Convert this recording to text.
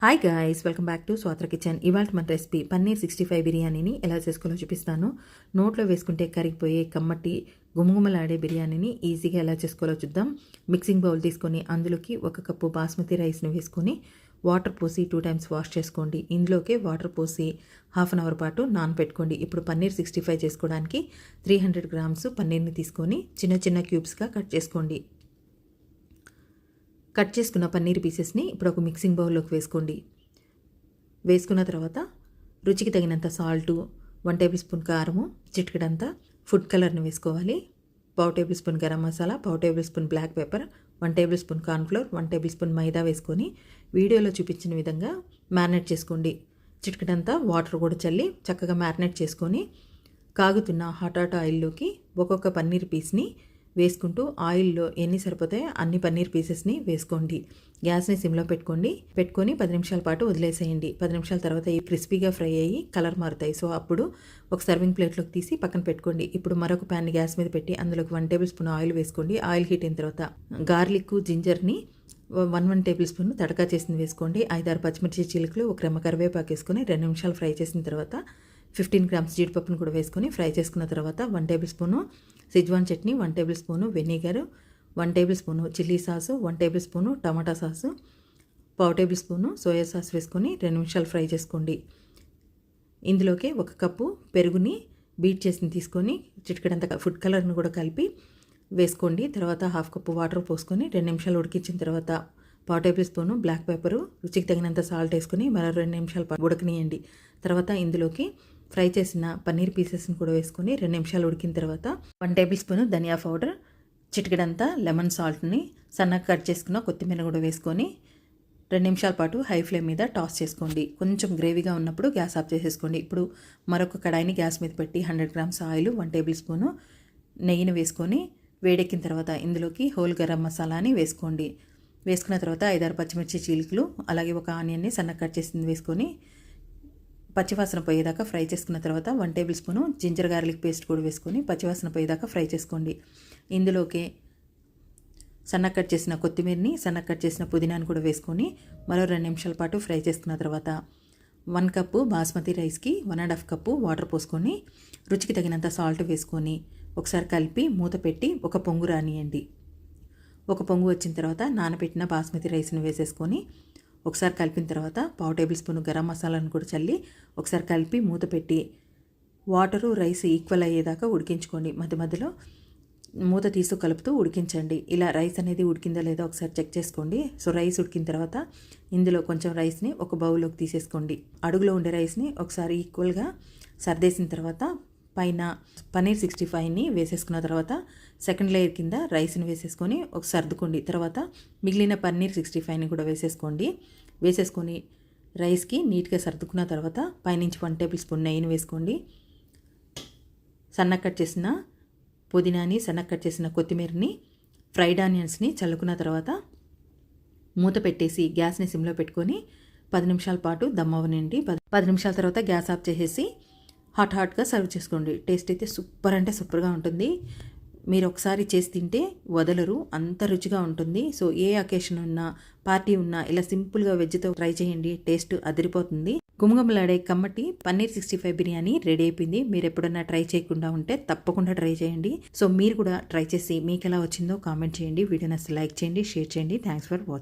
Hi guys, welcome back to Swathra kitchen. ఇవాళ మన recipe paneer 65 బిర్యానీని ఎలా చేసుకోవాలో చూపిస్తాను. నోట్లో వేసుకుంటే కరిగిపోయే కమ్మటి గుమగుమలాడే బిర్యానీని ఈజీగా ఎలా చేసుకోవాలో చూద్దాం. మిక్సింగ్ బౌల్ తీసుకొని అందులోకి 1 కప్పు బాస్మతి రైస్ని వేసుకొని వాటర్ పోసి 2 టైమ్స్ వాష్ చేసుకోండి. ఇందులోకే వాటర్ పోసి హాఫ్ అన్ అవర్ పాటు నానబెట్టుకోండి. ఇప్పుడు పన్నీర్ 65 చేసుకోవడానికి 300 గ్రామ్స్ పన్నీర్ని తీసుకొని చిన్న చిన్న క్యూబ్స్గా కట్ చేసుకోండి. కట్ చేసుకున్న పన్నీర్ పీసెస్ని ఇప్పుడు ఒక మిక్సింగ్ బౌల్లోకి వేసుకోండి. వేసుకున్న తర్వాత రుచికి తగినంత సాల్టు, 1 టేబుల్ స్పూన్ కారము, చిటికెడంత ఫుడ్ కలర్ని వేసుకోవాలి. 1/2 tablespoon garam masala, 1/2 tablespoon black pepper, 1 tablespoon cornflour, 1 tablespoon maida వేసుకొని వీడియోలో చూపించిన విధంగా మ్యారినేట్ చేసుకోండి. చిటికెడంతా వాటర్ కూడా చల్లి చక్కగా మ్యారినేట్ చేసుకొని కాగుతున్న హాట్ ఆయిల్లోకి ఒక్కొక్క పన్నీర్ పీస్ని వేసుకుంటూ ఆయిల్లో ఎన్ని సరిపోతాయో అన్ని పన్నీర్ పీసెస్ని వేసుకోండి. గ్యాస్ని సిమ్లో పెట్టుకొని 10 నిమిషాల పాటు వదిలేసేయండి. 10 నిమిషాల తర్వాత ఇవి క్రిస్పీగా ఫ్రై అయ్యి కలర్ మారుతాయి. సో అప్పుడు ఒక సర్వింగ్ ప్లేట్లోకి తీసి పక్కన పెట్టుకోండి. ఇప్పుడు మరొక ప్యాన్ని గ్యాస్ మీద పెట్టి అందులోకి 1 టేబుల్ స్పూన్ ఆయిల్ వేసుకోండి. ఆయిల్ హీట్ అయిన తర్వాత గార్లిక్, జింజర్ని 1 టేబుల్ స్పూన్ తడకా చేసింది వేసుకోండి. 5-6 పచ్చిమిర్చి చీలికలు, 1 రెమ్మ కరివేపాకు వేసుకొని 2 నిమిషాలు ఫ్రై చేసిన తర్వాత 15 గ్రామ్స్ జీడిపప్పును కూడా వేసుకొని ఫ్రై చేసుకున్న తర్వాత 1 tablespoon Schezwan chutney, 1 tablespoon vinegar, 1 tablespoon chilli sauce, 1 tablespoon tomato sauce, 1/2 tablespoon soya sauce వేసుకొని 2 నిమిషాలు ఫ్రై చేసుకోండి. ఇందులోకి 1 కప్పు పెరుగుని బీట్ చేసి తీసుకొని చిటికెడంత ఫుడ్ కలర్ని కూడా కలిపి వేసుకోండి. తర్వాత 1/2 కప్పు వాటర్ పోసుకొని 2 నిమిషాలు ఉడికించిన తర్వాత 1/2 టేబుల్ స్పూను బ్లాక్ పెప్పరు, రుచికి తగినంత సాల్ట్ వేసుకొని మరో 2 నిమిషాలు ఉడకనియండి. తర్వాత ఇందులోకి ఫ్రై చేసిన పన్నీర్ పీసెస్ని కూడా వేసుకొని 2 నిమిషాలు ఉడికిన తర్వాత 1 టేబుల్ స్పూను ధనియా పౌడర్, చిటికెడంతా లెమన్ సాల్ట్ని సన్నగా కట్ చేసుకున్న కొత్తిమీర కూడా వేసుకొని 2 నిమిషాల పాటు హై ఫ్లేమ్ మీద టాస్ చేసుకోండి. కొంచెం గ్రేవీగా ఉన్నప్పుడు గ్యాస్ ఆఫ్ చేసేసుకోండి. ఇప్పుడు మరొక కడాయిని గ్యాస్ మీద పెట్టి 100 గ్రామ్స్ ఆయిల్, 1 టేబుల్ స్పూను నెయ్యిని వేసుకొని వేడెక్కిన తర్వాత ఇందులోకి హోల్ గరం మసాలాని వేసుకోండి. వేసుకున్న తర్వాత 5-6 పచ్చిమిర్చి చీలికలు, అలాగే ఒక ఆనియన్ని సన్నగా కట్ చేసింది వేసుకొని పచ్చివాసన పోయేదాకా ఫ్రై చేసుకున్న తర్వాత 1 tablespoon ginger garlic paste కూడా వేసుకొని పచ్చివాసన పోయేదాకా ఫ్రై చేసుకోండి. ఇందులోకి సన్నగా కట్ చేసిన కొత్తిమీరని, సన్నగా కట్ చేసిన పుదీనాని కూడా వేసుకొని మరో 2 నిమిషాల పాటు ఫ్రై చేసుకున్న తర్వాత 1 కప్పు బాస్మతి రైస్కి 1.5 కప్పు వాటర్ పోసుకొని రుచికి తగినంత సాల్ట్ వేసుకొని ఒకసారి కలిపి మూత పెట్టి ఒక పొంగు రానియండి. ఒక పొంగు వచ్చిన తర్వాత నానబెట్టిన బాస్మతి రైస్ని వేసేసుకొని ఒకసారి కలిపిన తర్వాత 1/2 టేబుల్ స్పూన్ గరం మసాలాను కూడా చల్లి ఒకసారి కలిపి మూత పెట్టి వాటరు రైస్ ఈక్వల్ అయ్యేదాకా ఉడికించుకోండి. మధ్య మధ్యలో మూత తీస్తూ కలుపుతూ ఉడికించండి. ఇలా రైస్ అనేది ఉడికిందా లేదా ఒకసారి చెక్ చేసుకోండి. సో రైస్ ఉడికిన తర్వాత ఇందులో కొంచెం రైస్ని ఒక బౌల్లోకి తీసేసుకోండి. అడుగులో ఉండే రైస్ని ఒకసారి ఈక్వల్గా సర్దేసిన తర్వాత పైన పన్నీర్ 65ని వేసేసుకున్న తర్వాత సెకండ్ లేయర్ కింద రైస్ని వేసేసుకొని ఒక సర్దుకోండి. తర్వాత మిగిలిన పన్నీర్ 65ని కూడా వేసేసుకొని రైస్కి నీట్గా సర్దుకున్న తర్వాత పైనుంచి 1 టేబుల్ స్పూన్ నెయ్యిని వేసుకోండి. సన్నగా కట్ చేసిన పుదీనాని, సన్నగా కట్ చేసిన కొత్తిమీరని, ఫ్రైడ్ ఆనియన్స్ని చల్లుకున్న తర్వాత మూత పెట్టేసి గ్యాస్ని సిమ్లో పెట్టుకొని 10 నిమిషాల పాటు దమ్ అవ్వనండి. 10 నిమిషాల తర్వాత గ్యాస్ ఆఫ్ చేసేసి హాట్గా సర్వ్ చేసుకోండి. టేస్ట్ అయితే సూపర్ అంటే సూపర్గా ఉంటుంది. మీరు ఒకసారి చేసి తింటే వదలరు, అంత రుచిగా ఉంటుంది. సో ఏ అకేషన్ ఉన్నా, పార్టీ ఉన్నా ఇలా సింపుల్గా వెజ్తో ట్రై చేయండి. టేస్ట్ అదిరిపోతుంది. గుమగుమలాడే కమ్మటి పన్నీర్ 65 బిర్యానీ రెడీ అయిపోయింది. మీరు ఎప్పుడన్నా ట్రై చేయకుండా ఉంటే తప్పకుండా ట్రై చేయండి. సో మీరు కూడా ట్రై చేసి మీకు ఎలా వచ్చిందో కామెంట్ చేయండి. వీడియోని అసలు లైక్ చేయండి, షేర్ చేయండి. Thanks for watching.